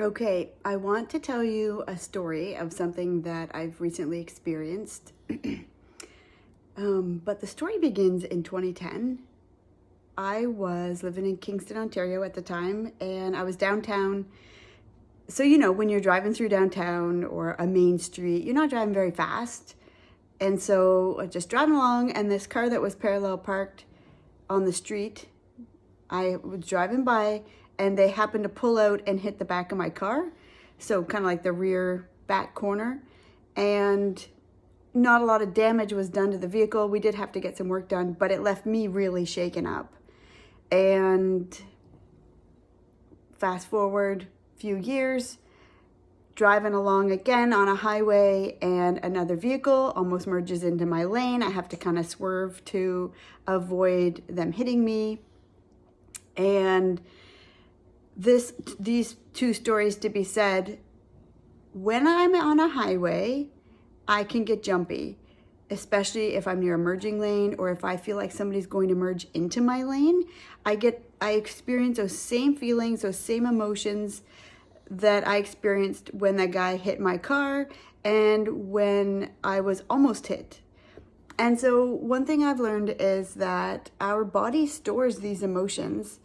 Okay, I want to tell you a story of something that I've recently experienced. But the story begins in 2010. I was living in Kingston, Ontario at the time, and I was downtown. So, when you're driving through downtown or a main street, you're not driving very fast. And so, just driving along, and this car that was parallel parked on the street, I was driving by, and they happened to pull out and hit the back of my car. So kind of like the rear back corner. And not a lot of damage was done to the vehicle. We did have to get some work done, but it left me really shaken up. And fast forward a few years, driving along again on a highway, and another vehicle almost merges into my lane. I have to kind of swerve to avoid them hitting me. And these two stories to be said, when I'm on a highway, I can get jumpy, especially if I'm near a merging lane or if I feel like somebody's going to merge into my lane. I experience those same feelings, those same emotions that I experienced when that guy hit my car and when I was almost hit. And so one thing I've learned is that our body stores these emotions,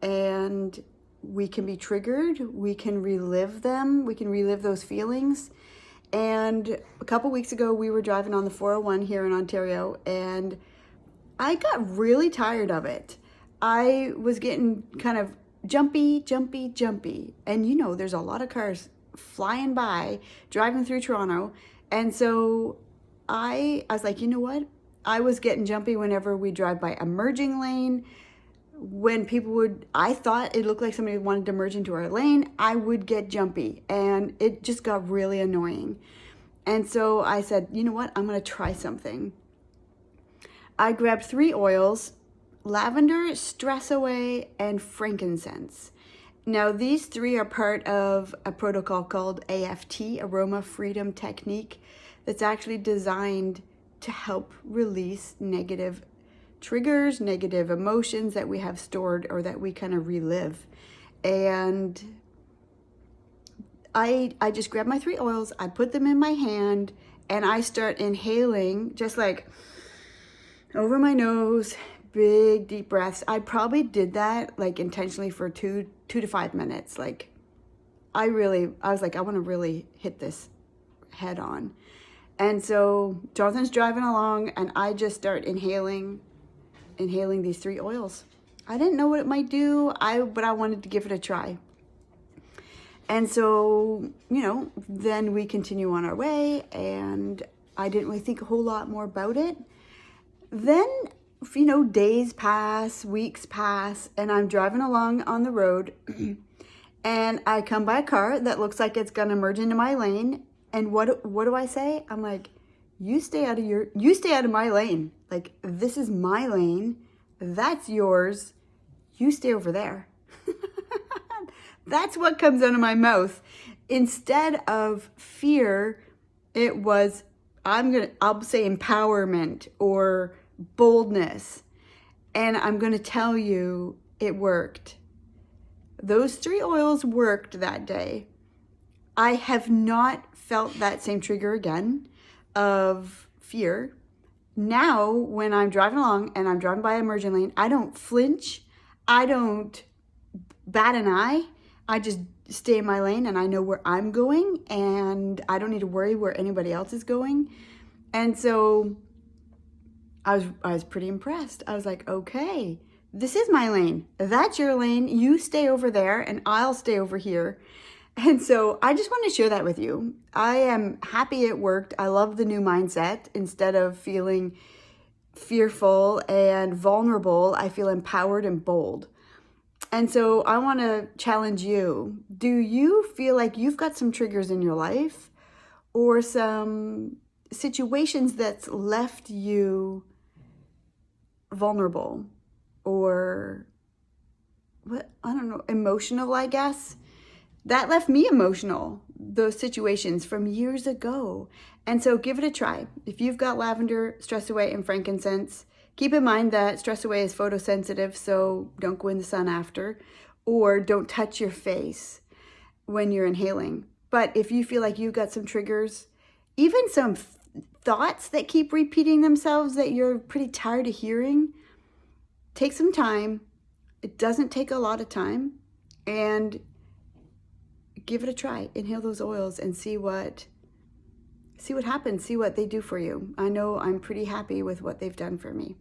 and we can be triggered, we can relive them, we can relive those feelings. And a couple weeks ago, we were driving on the 401 here in Ontario, and I got really tired of it. I was getting kind of jumpy. And there's a lot of cars flying by, driving through Toronto. And so I was like, you know what? I was getting jumpy whenever we drive by a merging lane. When I thought it looked like somebody wanted to merge into our lane, I would get jumpy, and it just got really annoying. And so I said, you know what? I'm going to try something. I grabbed 3 oils: Lavender, Stress Away, and Frankincense. Now, these 3 are part of a protocol called AFT, Aroma Freedom Technique, that's actually designed to help release negative triggers, negative emotions that we have stored or that we kind of relive. And I just grab my 3 oils, I put them in my hand, and I start inhaling just like over my nose, big deep breaths. I probably did that like intentionally for 2 to 5 minutes. Like I was like, I want to really hit this head on. And so Jonathan's driving along, and I just start inhaling these 3 oils. I didn't know what it might do, but I wanted to give it a try. And so, then we continue on our way, and I didn't really think a whole lot more about it. Then, days pass, weeks pass, and I'm driving along on the road, and I come by a car that looks like it's gonna merge into my lane. And what do I say? I'm like, you stay out of my lane. Like, this is my lane. That's yours. You stay over there. That's what comes out of my mouth. Instead of fear, it was, I'll say empowerment or boldness. And I'm going to tell you, it worked. Those 3 oils worked that day. I have not felt that same trigger again of fear. Now, when I'm driving along and I'm driving by a merging lane, I don't flinch. I don't bat an eye. I just stay in my lane, and I know where I'm going, and I don't need to worry where anybody else is going. And so I was pretty impressed. I was like, okay, this is my lane. That's your lane. You stay over there, and I'll stay over here. And so I just want to share that with you. I am happy it worked. I love the new mindset. Instead of feeling fearful and vulnerable, I feel empowered and bold. And so I want to challenge you. Do you feel like you've got some triggers in your life or some situations that's left you vulnerable or emotional, I guess? That left me emotional, those situations from years ago. And so give it a try. If you've got lavender, Stress Away, and frankincense, keep in mind that Stress Away is photosensitive, so don't go in the sun after, or don't touch your face. when you're inhaling. But if you feel like you've got some triggers, even some thoughts that keep repeating themselves that you're pretty tired of hearing, take some time. It doesn't take a lot of time, and give it a try. Inhale those oils and see what happens, see what they do for you. I know I'm pretty happy with what they've done for me.